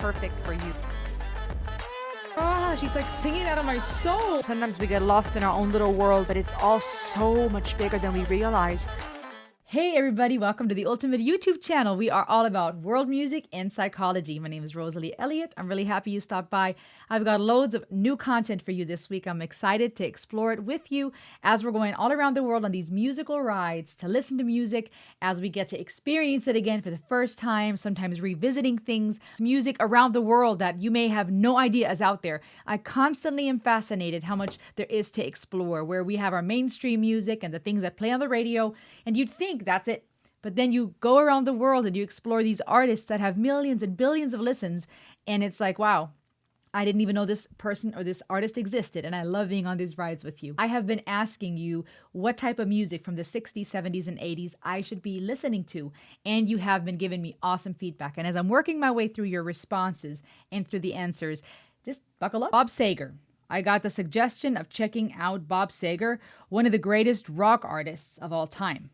perfect for you. Ah, she's like singing out of my soul. Sometimes we get lost in our own little world, but it's all so much bigger than we realize. Hey everybody, welcome to the Ultimate YouTube channel. We are all about world music and psychology. My name is Rosalie Elliott. I'm really happy you stopped by. I've got loads of new content for you this week. I'm excited to explore it with you as we're going all around the world on these musical rides to listen to music as we get to experience it again for the first time, sometimes revisiting things, music around the world that you may have no idea is out there. I constantly am fascinated how much there is to explore, where we have our mainstream music and the things that play on the radio, and you'd think that's it. But then you go around the world and you explore these artists that have millions and billions of listens, and it's like, wow, I didn't even know this person or this artist existed, and I love being on these rides with you. I have been asking you what type of music from the 60s, 70s, and 80s I should be listening to, and you have been giving me awesome feedback. And as I'm working my way through your responses and through the answers, just buckle up. Bob Seger. I got the suggestion of checking out Bob Seger, one of the greatest rock artists of all time.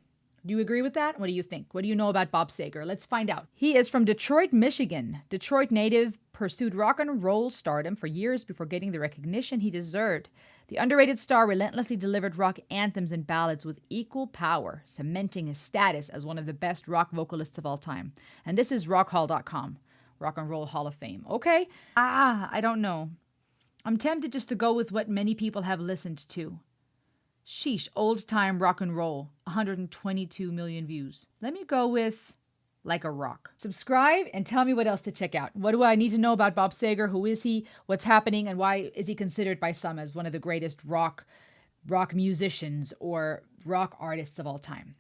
Do you agree with that? What do you think? What do you know about Bob Seger? Let's find out. He is from Detroit, Michigan. Detroit native, pursued rock and roll stardom for years before getting the recognition he deserved. The underrated star relentlessly delivered rock anthems and ballads with equal power, cementing his status as one of the best rock vocalists of all time. And this is rockhall.com, Rock and Roll Hall of Fame. Okay? I don't know. I'm tempted just to go with what many people have listened to. Sheesh, old time rock and roll, 122 million views. Let me go with Like a Rock. Subscribe and tell me what else to check out. What do I need to know about Bob Seger? Who is he? What's happening? And why is he considered by some as one of the greatest rock musicians or rock artists of all time?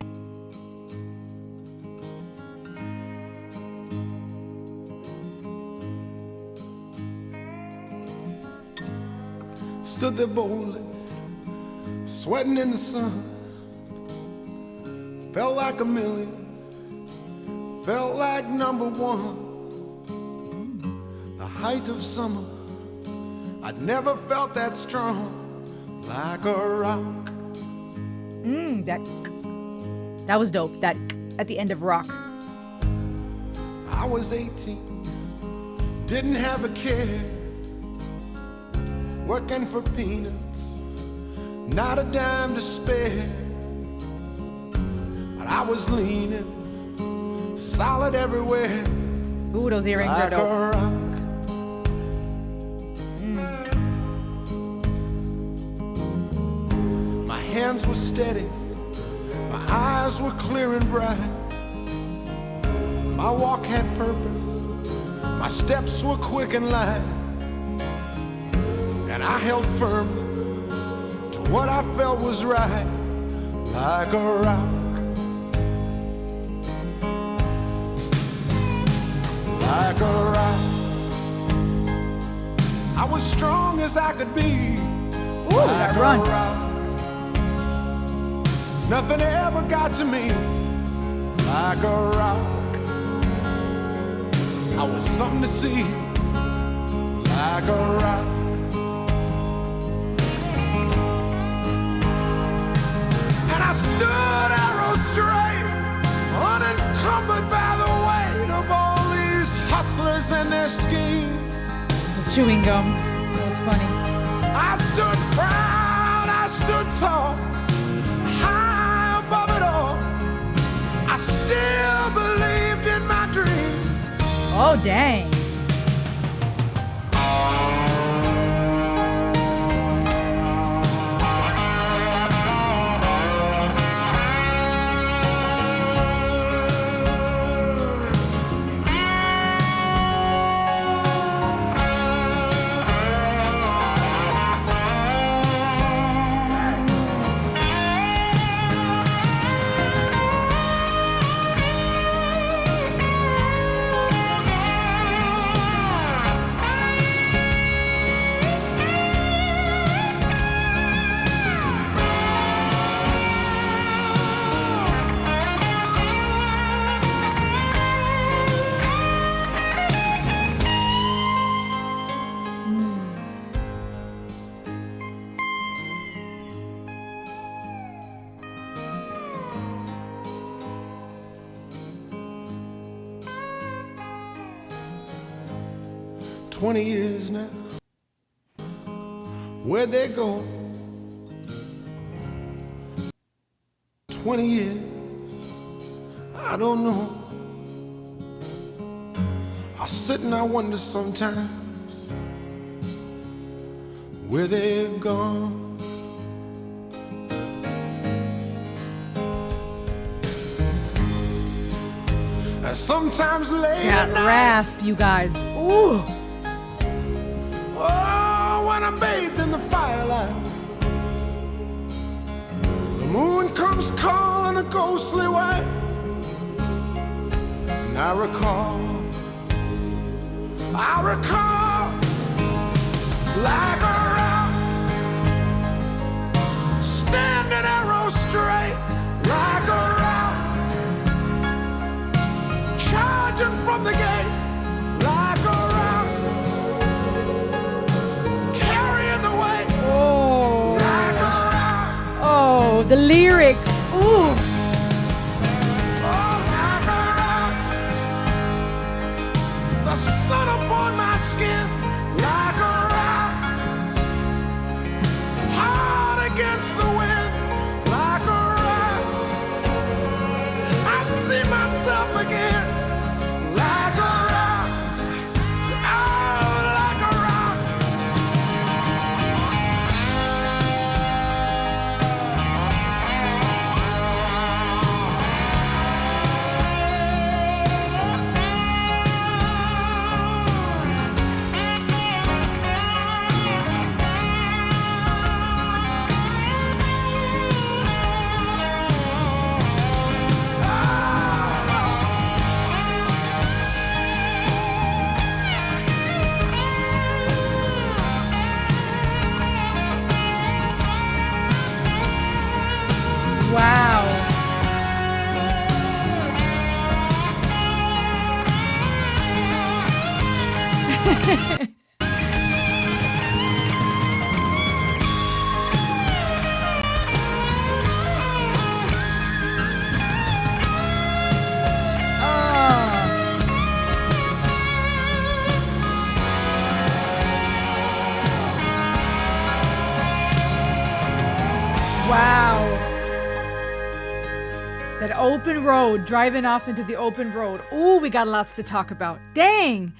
Stood there boldly, sweating in the sun. Felt like a million, felt like number one. The height of summer, I'd never felt that strong. Like a rock. That was dope. That at the end of Rock. I was 18, didn't have a care. Working for peanuts, not a dime to spare. But I was leaning, solid everywhere. Ooh, those earrings like are dope. A rock. My hands were steady, my eyes were clear and bright. My walk had purpose, my steps were quick and light. And I held firm to what I felt was right, like a rock. Like a rock. I was strong as I could be. Ooh, like that a run. rock. Nothing ever got to me. Like a rock. I was something to see. Like a rock. Stood arrow straight, unencumbered by the weight of all these hustlers and their schemes. The chewing gum. That was funny. I stood proud, I stood tall, high above it all. I still believed in my dreams. Oh, dang. 20 years now. Where'd they go? 20 years, I don't know. I sit and I wonder sometimes where they've gone. And sometimes late That at night, rasp, you guys. Ooh. oh, when I'm bathed in the firelight, the moon comes calling a ghostly white, and I recall like a rock, standing arrow straight, like a rock, charging from the gate, like a rock, carrying the weight, Oh. like a rock, Oh, the lyrics. Ooh. oh, like a rock, the sun upon my skin, like a rock, hard against the wind, like a rock, I see myself again, like a rock, oh, like a rock. Wow. Wow. That open road, driving off into the open road. Ooh, we got lots to talk about. Dang.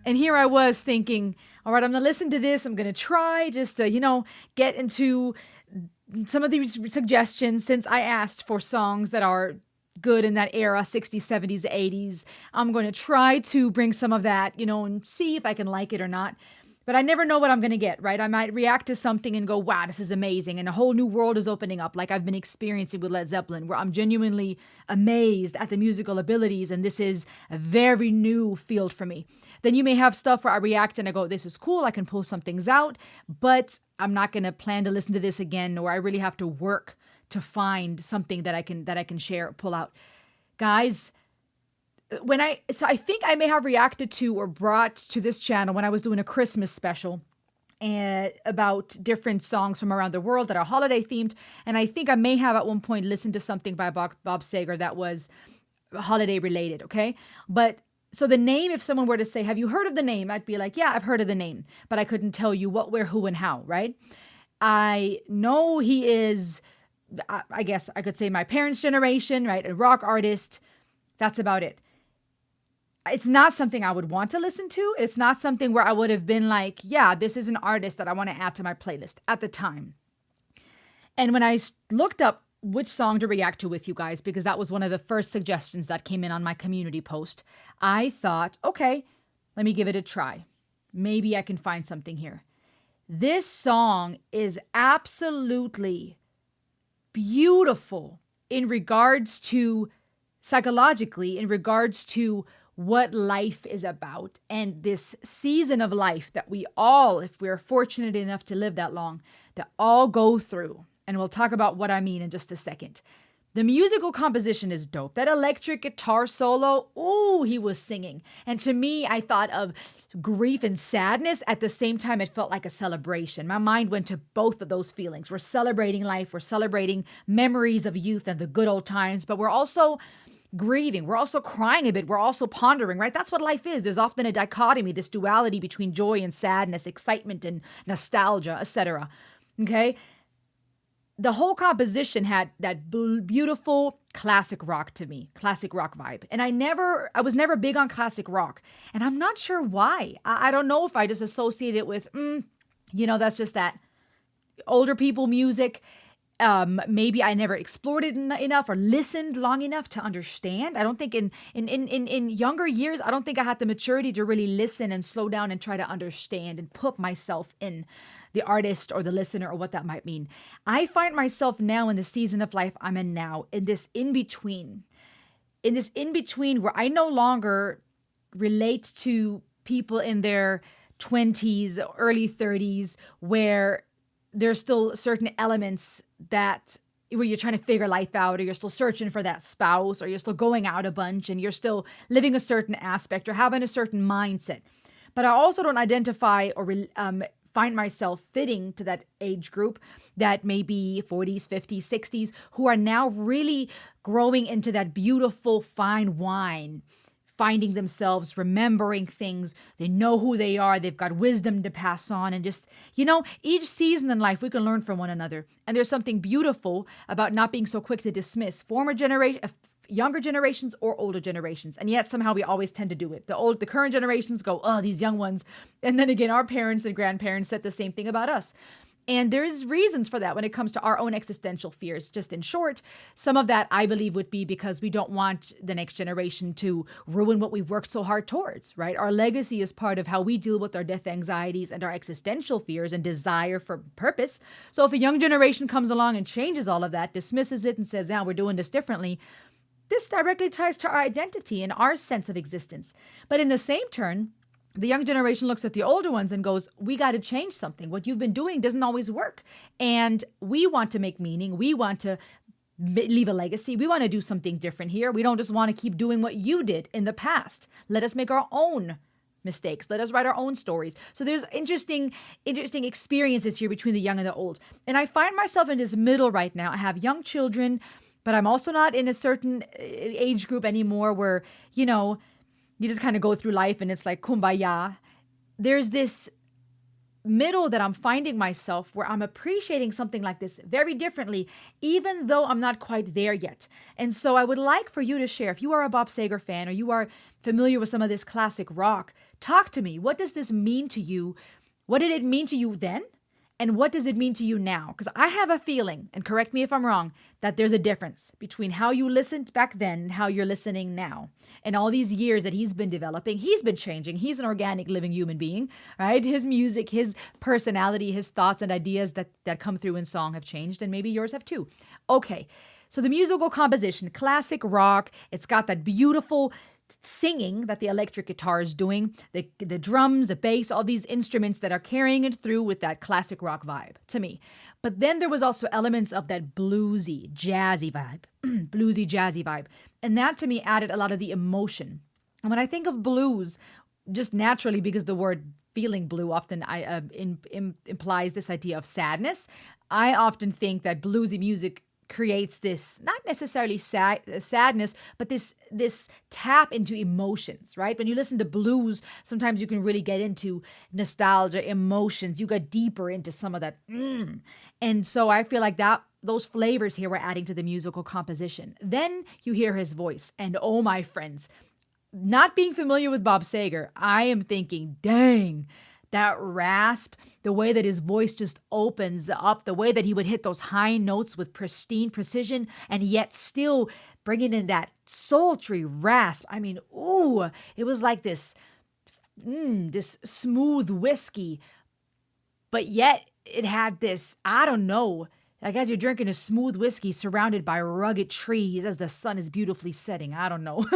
And here I was thinking, all right, I'm going to listen to this. I'm going to try just to, get into some of these suggestions since I asked for songs that are good in that era, 60s, 70s, 80s. I'm going to try to bring some of that, and see if I can like it or not. But I never know what I'm going to get, right? I might react to something and go, wow, this is amazing. And a whole new world is opening up like I've been experiencing with Led Zeppelin, where I'm genuinely amazed at the musical abilities. And this is a very new field for me. Then you may have stuff where I react and I go, this is cool. I can pull some things out, but I'm not going to plan to listen to this again, or I really have to work to find something that I can share, pull out. Guys, I think I may have reacted to or brought to this channel when I was doing a Christmas special about different songs from around the world that are holiday themed. And I think I may have at one point listened to something by Bob Seger that was holiday related. Okay. But so the name, if someone were to say, have you heard of the name? I'd be like, yeah, I've heard of the name, but I couldn't tell you what, where, who, and how. Right. I know he is, I guess I could say my parents' generation, right? A rock artist. That's about it. It's not something I would want to listen to. It's not something where I would have been like, yeah, this is an artist that I want to add to my playlist at the time. And when I looked up which song to react to with you guys, because that was one of the first suggestions that came in on my community post, I thought, okay, let me give it a try. Maybe I can find something here. This song is absolutely beautiful in regards to, psychologically, in regards to what life is about and this season of life that we all, if we're fortunate enough to live that long, that all go through. And we'll talk about what I mean in just a second. The musical composition is dope. That electric guitar solo, ooh, he was singing. And to me, I thought of grief and sadness. At the same time, it felt like a celebration. My mind went to both of those feelings. We're celebrating life. We're celebrating memories of youth and the good old times, but we're also grieving. We're also crying a bit. We're also pondering, right? That's what life is. There's often a dichotomy, this duality between joy and sadness, excitement and nostalgia, etc. Okay? The whole composition had that beautiful classic rock to me, classic rock vibe. And I was never big on classic rock. And I'm not sure why. I don't know if I just associate it with, that's just that older people music. Maybe I never explored it enough or listened long enough to understand. I don't think in younger years, I don't think I had the maturity to really listen and slow down and try to understand and put myself in the artist or the listener or what that might mean. I find myself now in the season of life I'm in now, in this in-between where I no longer relate to people in their 20s, early 30s, where there's still certain elements that where you're trying to figure life out, or you're still searching for that spouse, or you're still going out a bunch and you're still living a certain aspect or having a certain mindset. But I also don't identify or find myself fitting to that age group that may be 40s, 50s, 60s, who are now really growing into that beautiful fine wine, finding themselves, remembering things. They know who they are. They've got wisdom to pass on. And just, each season in life, we can learn from one another. And there's something beautiful about not being so quick to dismiss younger generations or older generations. And yet somehow we always tend to do it. The current generations go, oh, these young ones. And then again, our parents and grandparents said the same thing about us. And there's reasons for that when it comes to our own existential fears. Just in short, some of that I believe would be because we don't want the next generation to ruin what we've worked so hard towards, right? Our legacy is part of how we deal with our death anxieties and our existential fears and desire for purpose. So if a young generation comes along and changes all of that, dismisses it and says, we're doing this differently, this directly ties to our identity and our sense of existence. But in the same turn, the young generation looks at the older ones and goes, we got to change something. What you've been doing doesn't always work. And we want to make meaning. We want to leave a legacy. We want to do something different here. We don't just want to keep doing what you did in the past. Let us make our own mistakes. Let us write our own stories. So there's interesting experiences here between the young and the old. And I find myself in this middle right now. I have young children, but I'm also not in a certain age group anymore where, you just kind of go through life and it's like kumbaya. There's this middle that I'm finding myself where I'm appreciating something like this very differently, even though I'm not quite there yet. And so I would like for you to share, if you are a Bob Seger fan or you are familiar with some of this classic rock, talk to me. What does this mean to you? What did it mean to you then? And what does it mean to you now? Because I have a feeling, and correct me if I'm wrong, that there's a difference between how you listened back then and how you're listening now. And all these years that he's been developing, he's been changing. He's an organic living human being, right? His music, his personality, his thoughts and ideas that come through in song have changed, and maybe yours have too. Okay, so the musical composition, classic rock, it's got that beautiful singing that the electric guitar is doing, the drums, the bass, all these instruments that are carrying it through with that classic rock vibe to me. But then there was also elements of that bluesy, jazzy vibe. And that to me added a lot of the emotion. And when I think of blues, just naturally, because the word feeling blue often implies this idea of sadness, I often think that bluesy music creates this, not necessarily sadness, but this tap into emotions, right? When you listen to blues, sometimes you can really get into nostalgia, emotions. You get deeper into some of that. And so I feel like those flavors here were adding to the musical composition. Then you hear his voice, and oh, my friends, not being familiar with Bob Seger, I am thinking, dang, that rasp, the way that his voice just opens up, the way that he would hit those high notes with pristine precision and yet still bringing in that sultry rasp. I mean, ooh, it was like this smooth whiskey, but yet it had this, I don't know, like as you're drinking a smooth whiskey surrounded by rugged trees as the sun is beautifully setting. I don't know.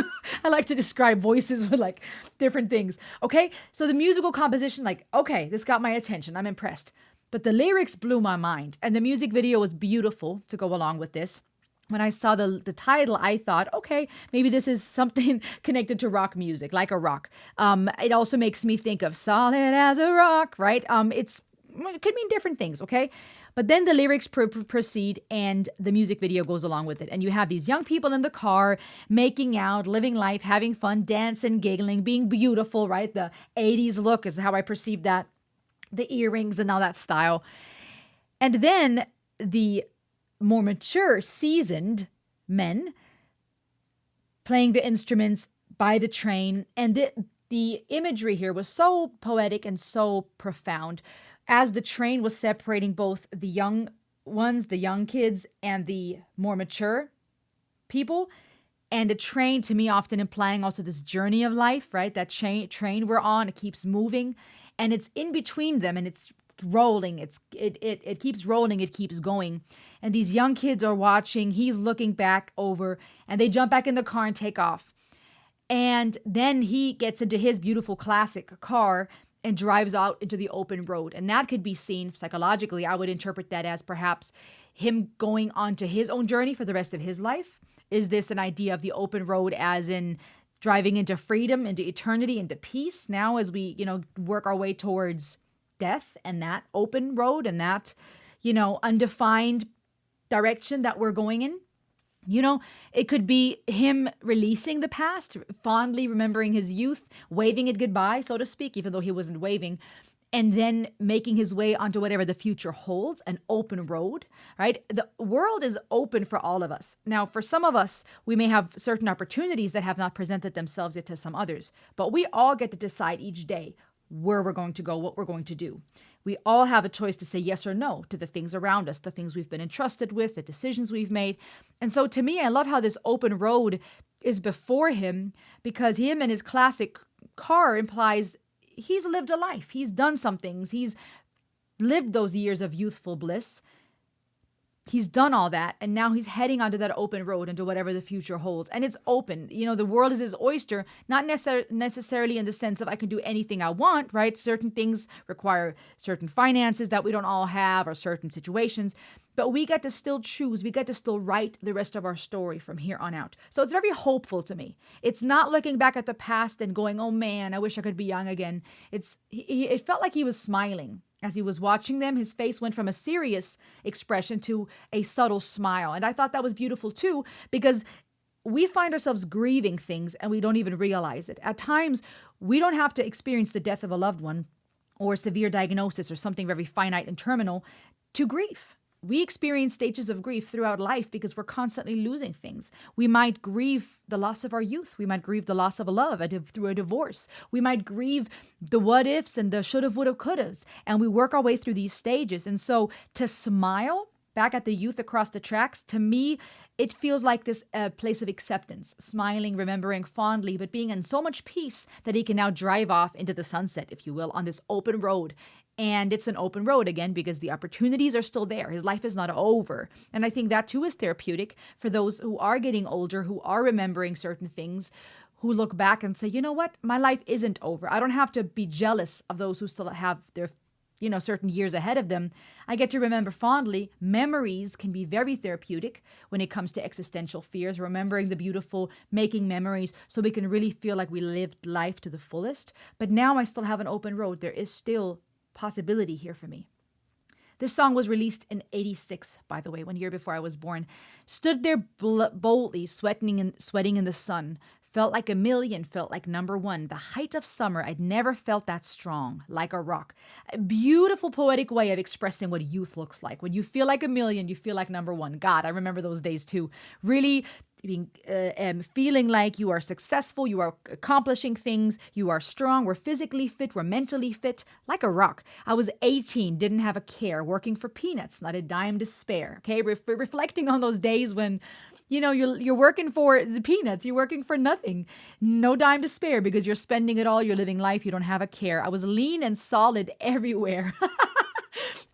I like to describe voices with like different things. Okay, so the musical composition, like, okay, this got my attention. I'm impressed. But the lyrics blew my mind. And the music video was beautiful to go along with this. When I saw the title, I thought, okay, maybe this is something connected to rock music, like a rock. It also makes me think of Solid as a Rock, right? It's it could mean different things, okay? But then the lyrics proceed and the music video goes along with it. And you have these young people in the car making out, living life, having fun, dancing, giggling, being beautiful, right? The 80s look is how I perceive that. The earrings and all that style. And then the more mature, seasoned men playing the instruments by the train. And the imagery here was so poetic and so profound as the train was separating both the young ones, the young kids, and the more mature people. And a train, to me, often implying also this journey of life, right? That train we're on, it keeps moving, and it's in between them, and it's rolling. It keeps rolling. It keeps going. And these young kids are watching. He's looking back over, and they jump back in the car and take off. And then he gets into his beautiful classic car and drives out into the open road. And that could be seen psychologically. I would interpret that as perhaps him going on to his own journey for the rest of his life. Is this an idea of the open road as in driving into freedom, into eternity, into peace now as we, work our way towards death and that open road and that, undefined direction that we're going in? It could be him releasing the past, fondly remembering his youth, waving it goodbye, so to speak, even though he wasn't waving, and then making his way onto whatever the future holds, an open road, right? The world is open for all of us. Now, for some of us, we may have certain opportunities that have not presented themselves yet to some others, but we all get to decide each day where we're going to go, what we're going to do. We all have a choice to say yes or no to the things around us, the things we've been entrusted with, the decisions we've made. And so to me, I love how this open road is before him, because him and his classic car implies he's lived a life. He's done some things. He's lived those years of youthful bliss. He's done all that, and now he's heading onto that open road into whatever the future holds. And it's open. The world is his oyster, not necessarily in the sense of I can do anything I want, right? Certain things require certain finances that we don't all have, or certain situations. But we get to still choose. We get to still write the rest of our story from here on out. So it's very hopeful to me. It's not looking back at the past and going, oh man, I wish I could be young again. It felt like he was smiling. As he was watching them, his face went from a serious expression to a subtle smile. And I thought that was beautiful too, because we find ourselves grieving things and we don't even realize it. At times, we don't have to experience the death of a loved one or a severe diagnosis or something very finite and terminal to grieve. We experience stages of grief throughout life because we're constantly losing things. We might grieve the loss of our youth. We might grieve the loss of a love through a divorce. We might grieve the what ifs and the shoulda, woulda, couldas. And we work our way through these stages. And so to smile back at the youth across the tracks, to me, it feels like this place of acceptance, smiling, remembering fondly, but being in so much peace that he can now drive off into the sunset, if you will, on this open road. And it's an open road again because the opportunities are still there. His life is not over. And I think that too is therapeutic for those who are getting older, who are remembering certain things, who look back and say, you know what, my life isn't over. I don't have to be jealous of those who still have their certain years ahead of them. I get to remember fondly. Memories can be very therapeutic when it comes to existential fears, remembering the beautiful, making memories so we can really feel like we lived life to the fullest. But now I still have an open road. There is still possibility here for me. This song was released in 86, by the way, 1 year before I was born. Stood there boldly, sweating in the sun. Felt like a million, felt like number one. The height of summer, I'd never felt that strong, like a rock. A beautiful poetic way of expressing what youth looks like. When you feel like a million, you feel like number one. God, I remember those days too. Really being, feeling like you are successful, you are accomplishing things, you are strong, we're physically fit, we're mentally fit, like a rock. I was 18, didn't have a care, working for peanuts, not a dime to spare. Okay, reflecting on those days when you're working for the peanuts. You're working for nothing. No dime to spare because you're spending it all. You're living life. You don't have a care. I was lean and solid everywhere.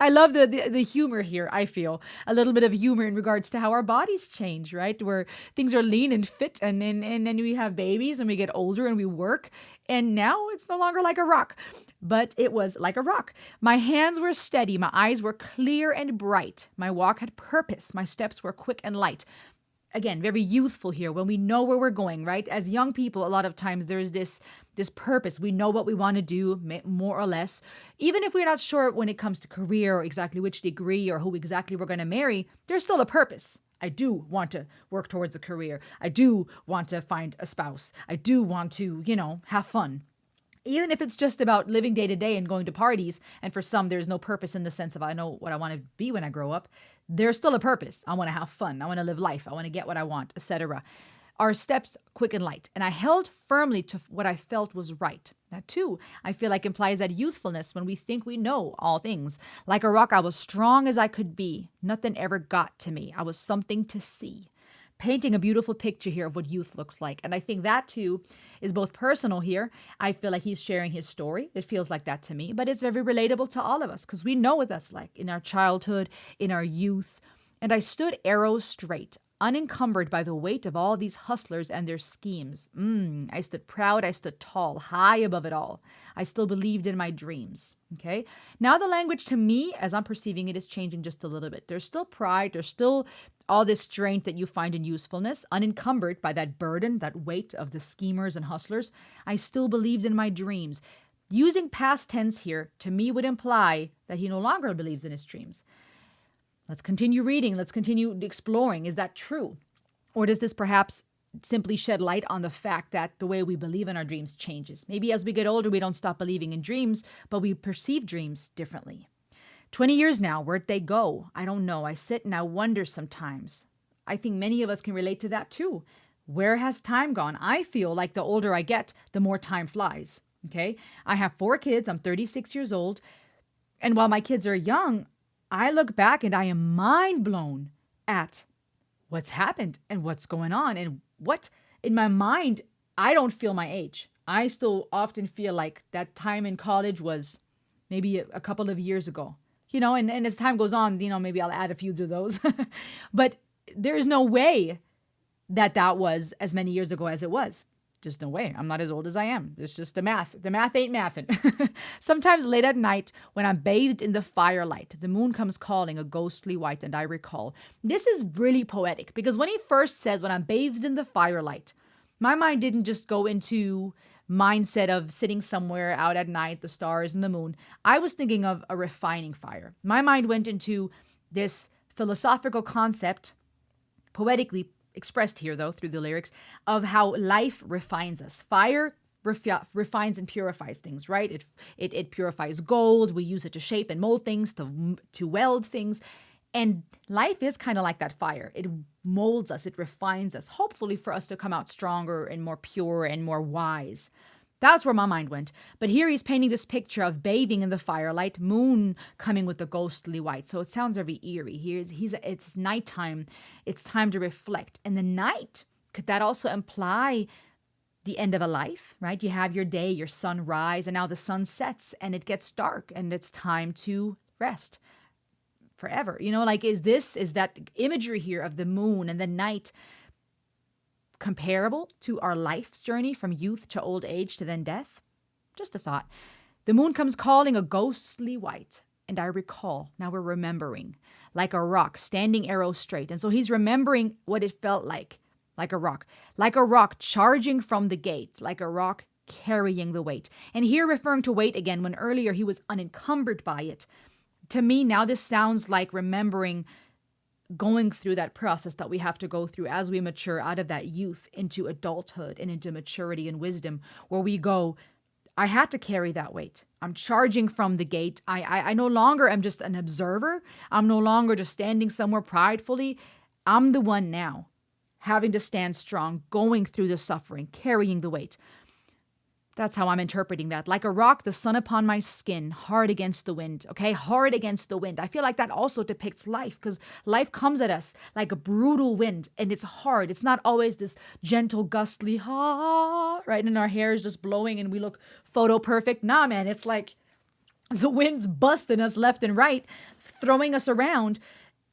I love the humor here, I feel. A little bit of humor in regards to how our bodies change, right? Where things are lean and fit and then we have babies and we get older and we work. And now it's no longer like a rock. But it was like a rock. My hands were steady. My eyes were clear and bright. My walk had purpose. My steps were quick and light. again, very youthful here, when we know where we're going, right? As young people, a lot of times there's this purpose. We know what we want to do, more or less. Even if we're not sure when it comes to career or exactly which degree or who exactly we're going to marry, there's still a purpose. I do want to work towards a career. I do want to find a spouse. I do want to, have fun. Even if it's just about living day to day and going to parties, and for some there's no purpose in the sense of I know what I want to be when I grow up, there's still a purpose. I want to have fun. I want to live life. I want to get what I want, etc. Our steps quick and light. And I held firmly to what I felt was right. That too, I feel like implies that youthfulness when we think we know all things. Like a rock, I was strong as I could be. Nothing ever got to me. I was something to see. Painting a beautiful picture here of what youth looks like. And I think that too is both personal here. I feel like he's sharing his story. It feels like that to me, but it's very relatable to all of us because we know what that's like in our childhood, in our youth. And I stood arrow straight, unencumbered by the weight of all these hustlers and their schemes. I stood proud. I stood tall, high above it all. I still believed in my dreams. Okay. Now the language to me, as I'm perceiving it, is changing just a little bit. There's still pride. There's still all this strength that you find in usefulness, unencumbered by that burden, that weight of the schemers and hustlers. I still believed in my dreams. Using past tense here to me would imply that he no longer believes in his dreams. Let's continue reading. Let's continue exploring. Is that true? Or does this perhaps simply shed light on the fact that the way we believe in our dreams changes? Maybe as we get older, we don't stop believing in dreams, but we perceive dreams differently. 20 years now, where'd they go? I don't know. I sit and I wonder sometimes. I think many of us can relate to that too. Where has time gone? I feel like the older I get, the more time flies. Okay. I have 4 kids. I'm 36 years old. And while my kids are young, I look back and I am mind blown at what's happened and what's going on and what in my mind, I don't feel my age. I still often feel like that time in college was maybe a couple of years ago, and as time goes on, maybe I'll add a few to those, but there's no way that was as many years ago as it was. Just no way. I'm not as old as I am. It's just the math. The math ain't mathin'. Sometimes late at night, when I'm bathed in the firelight, the moon comes calling a ghostly white, and I recall. This is really poetic because when he first said, when I'm bathed in the firelight, my mind didn't just go into mindset of sitting somewhere out at night, the stars and the moon. I was thinking of a refining fire. My mind went into this philosophical concept, poetically expressed here, though, through the lyrics, of how life refines us. Fire refines and purifies things, right? It purifies gold. We use it to shape and mold things, to weld things. And life is kind of like that fire. It molds us. It refines us, hopefully for us to come out stronger and more pure and more wise. That's where my mind went. But here he's painting this picture of bathing in the firelight, moon coming with the ghostly white. So it sounds very eerie. It's nighttime. It's time to reflect. And the night, could that also imply the end of a life, right? You have your day, your sunrise, and now the sun sets and it gets dark and it's time to rest forever. Is that imagery here of the moon and the night comparable to our life's journey from youth to old age to then death? Just a thought. The moon comes calling a ghostly white, and I recall, now we're remembering, like a rock, standing arrow straight. And so he's remembering what it felt like a rock charging from the gate, like a rock carrying the weight. And here referring to weight again, when earlier he was unencumbered by it. To me, now this sounds like remembering going through that process that we have to go through as we mature out of that youth into adulthood and into maturity and wisdom, where we go, I had to carry that weight. I'm charging from the gate. I no longer am just an observer. I'm no longer just standing somewhere pridefully. I'm the one now, having to stand strong, going through the suffering, carrying the weight. That's how I'm interpreting that. Like a rock, the sun upon my skin, hard against the wind. Okay, hard against the wind. I feel like that also depicts life, because life comes at us like a brutal wind, and it's hard. It's not always this gentle, gustly, right? And our hair is just blowing and we look photo perfect. Nah, man, it's like the wind's busting us left and right, throwing us around,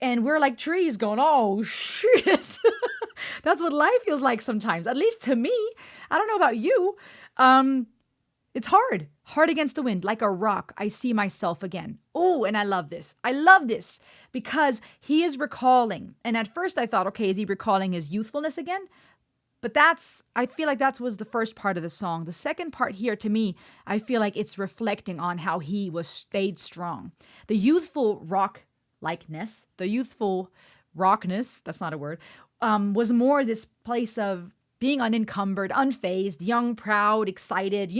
and we're like trees going, oh, shit. That's what life feels like sometimes, at least to me. I don't know about you. It's hard. Hard against the wind, like a rock. I see myself again. Oh, and I love this. I love this because he is recalling. And at first I thought, okay, is he recalling his youthfulness again? But I feel like that was the first part of the song. The second part here, to me, I feel like it's reflecting on how he stayed strong. The youthful rockness, that's not a word, was more this place of being unencumbered, unfazed, young, proud, excited,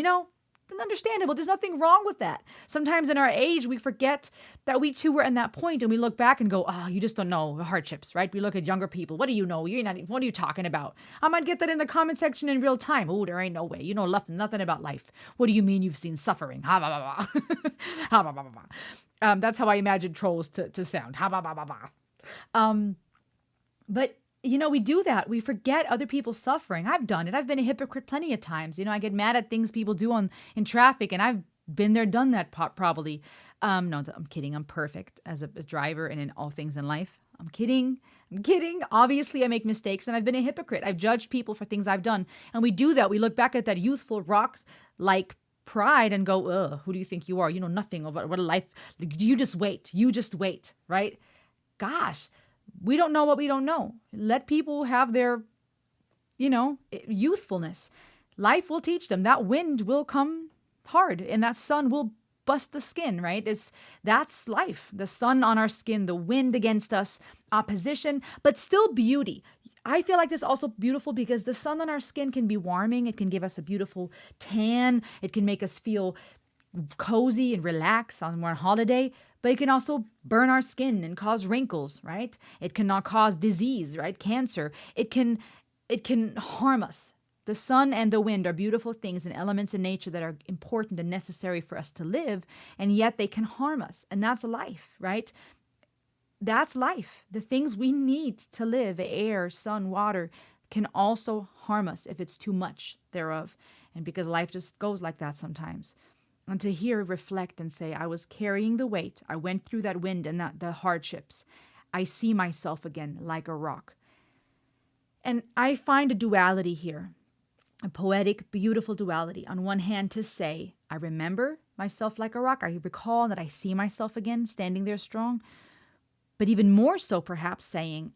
understandable. There's nothing wrong with that. Sometimes in our age, we forget that we too were in that point and we look back and go, oh, you just don't know the hardships, right? We look at younger people. What do you know? What are you talking about? I might get that in the comment section in real time. Oh, there ain't no way. You know nothing about life. What do you mean you've seen suffering? Ha, ba, ba, ba. Ha, ba, ba, ba, ba. That's how I imagine trolls to sound. Ha, ba, ba, ba, ba. But we do that. We forget other people's suffering. I've done it. I've been a hypocrite plenty of times. I get mad at things people do in traffic, and I've been there, done that probably. No, I'm kidding. I'm perfect as a driver and in all things in life. I'm kidding. Obviously, I make mistakes, and I've been a hypocrite. I've judged people for things I've done. And we do that. We look back at that youthful rock-like pride and go, ugh, who do you think you are? You know nothing about what a life. You just wait, right? Gosh. We don't know what we don't know. Let people have their, youthfulness. Life will teach them. That wind will come hard and that sun will bust the skin, right? That's life. The sun on our skin, the wind against us, opposition, but still beauty. I feel like this is also beautiful because the sun on our skin can be warming. It can give us a beautiful tan. It can make us feel cozy and relax on one holiday, but it can also burn our skin and cause wrinkles, right? It cannot cause disease, right? Cancer. It can harm us. The sun and the wind are beautiful things and elements in nature that are important and necessary for us to live, and yet they can harm us. And that's life, right? That's life. The things we need to live, air, sun, water, can also harm us if it's too much thereof. And because life just goes like that sometimes. And to hear, reflect, and say, I was carrying the weight. I went through that wind and the hardships. I see myself again like a rock. And I find a duality here, a poetic, beautiful duality. On one hand, to say, I remember myself like a rock. I recall that I see myself again standing there strong. But even more so, perhaps, saying,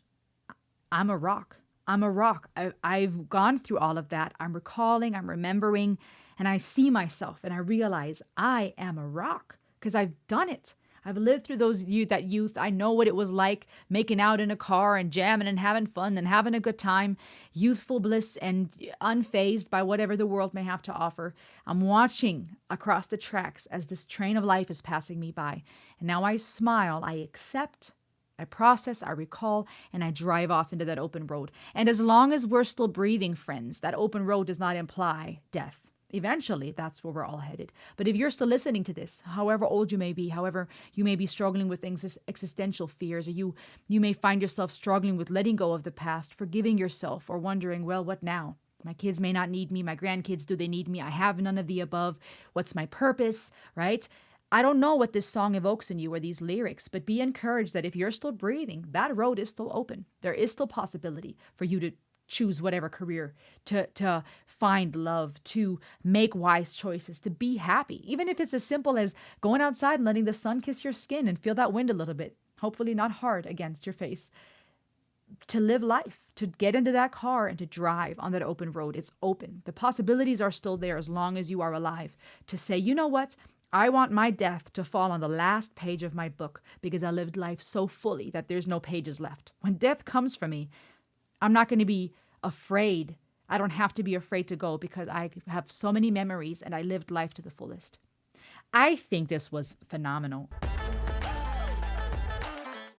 I'm a rock. I'm a rock. I've gone through all of that. I'm recalling, I'm remembering, and I see myself and I realize I am a rock because I've done it. I've lived through that youth. I know what it was like making out in a car and jamming and having fun and having a good time, youthful bliss and unfazed by whatever the world may have to offer. I'm watching across the tracks as this train of life is passing me by. And now I smile, I accept, I process, I recall, and I drive off into that open road. And as long as we're still breathing, friends, that open road does not imply death. Eventually, that's where we're all headed. But if you're still listening to this, however old you may be, however you may be struggling with existential fears, or you may find yourself struggling with letting go of the past, forgiving yourself, or wondering, well, what now? My kids may not need me. My grandkids, do they need me? I have none of the above. What's my purpose, right? I don't know what this song evokes in you or these lyrics, but be encouraged that if you're still breathing, that road is still open. There is still possibility for you to choose whatever career, to find love, to make wise choices, to be happy. Even if it's as simple as going outside and letting the sun kiss your skin and feel that wind a little bit, hopefully not hard against your face. To live life, to get into that car and to drive on that open road. It's open. The possibilities are still there as long as you are alive. To say, you know what? I want my death to fall on the last page of my book because I lived life so fully that there's no pages left. When death comes for me, I'm not going to be afraid. I don't have to be afraid to go because I have so many memories and I lived life to the fullest. I think this was phenomenal.